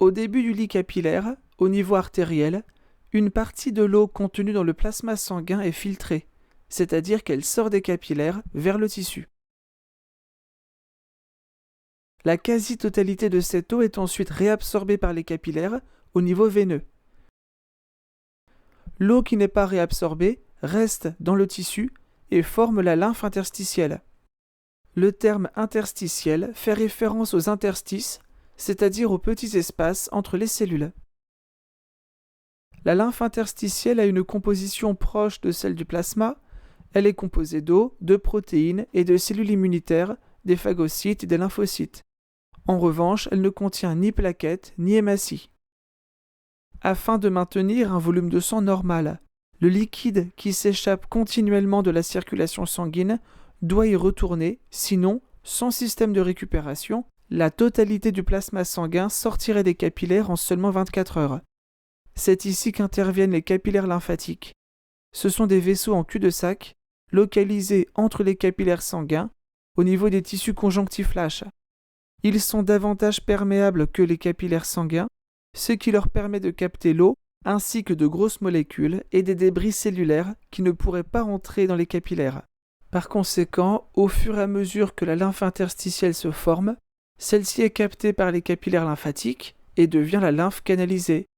Au début du lit capillaire, au niveau artériel, une partie de l'eau contenue dans le plasma sanguin est filtrée, c'est-à-dire qu'elle sort des capillaires vers le tissu. La quasi-totalité de cette eau est ensuite réabsorbée par les capillaires au niveau veineux. L'eau qui n'est pas réabsorbée reste dans le tissu et forme la lymphe interstitielle. Le terme interstitiel fait référence aux interstices, c'est-à-dire aux petits espaces entre les cellules. La lymphe interstitielle a une composition proche de celle du plasma. Elle est composée d'eau, de protéines et de cellules immunitaires, des phagocytes et des lymphocytes. En revanche, elle ne contient ni plaquettes ni hématies. Afin de maintenir un volume de sang normal, le liquide qui s'échappe continuellement de la circulation sanguine doit y retourner, sinon, sans système de récupération, la totalité du plasma sanguin sortirait des capillaires en seulement 24 heures. C'est ici qu'interviennent les capillaires lymphatiques. Ce sont des vaisseaux en cul-de-sac, localisés entre les capillaires sanguins, au niveau des tissus conjonctifs lâches. Ils sont davantage perméables que les capillaires sanguins, ce qui leur permet de capter l'eau, ainsi que de grosses molécules et des débris cellulaires qui ne pourraient pas entrer dans les capillaires. Par conséquent, au fur et à mesure que la lymphe interstitielle se forme, celle-ci est captée par les capillaires lymphatiques et devient la lymphe canalisée.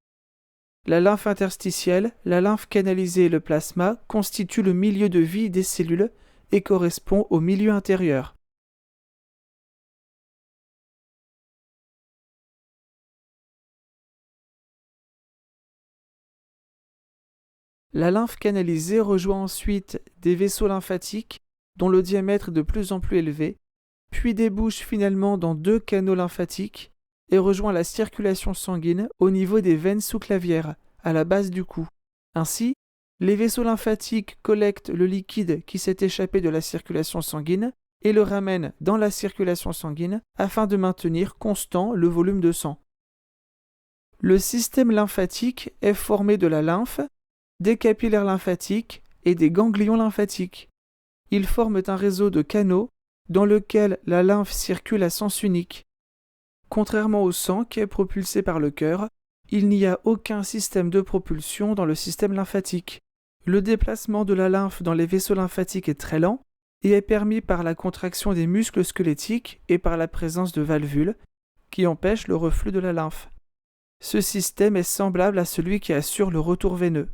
La lymphe interstitielle, la lymphe canalisée et le plasma constituent le milieu de vie des cellules et correspond au milieu intérieur. La lymphe canalisée rejoint ensuite des vaisseaux lymphatiques dont le diamètre est de plus en plus élevé, puis débouche finalement dans 2 canaux lymphatiques et rejoint la circulation sanguine au niveau des veines sous-clavières, à la base du cou. Ainsi, les vaisseaux lymphatiques collectent le liquide qui s'est échappé de la circulation sanguine et le ramènent dans la circulation sanguine afin de maintenir constant le volume de sang. Le système lymphatique est formé de la lymphe, des capillaires lymphatiques et des ganglions lymphatiques. Ils forment un réseau de canaux dans lequel la lymphe circule à sens unique. Contrairement au sang qui est propulsé par le cœur, il n'y a aucun système de propulsion dans le système lymphatique. Le déplacement de la lymphe dans les vaisseaux lymphatiques est très lent et est permis par la contraction des muscles squelettiques et par la présence de valvules qui empêchent le reflux de la lymphe. Ce système est semblable à celui qui assure le retour veineux.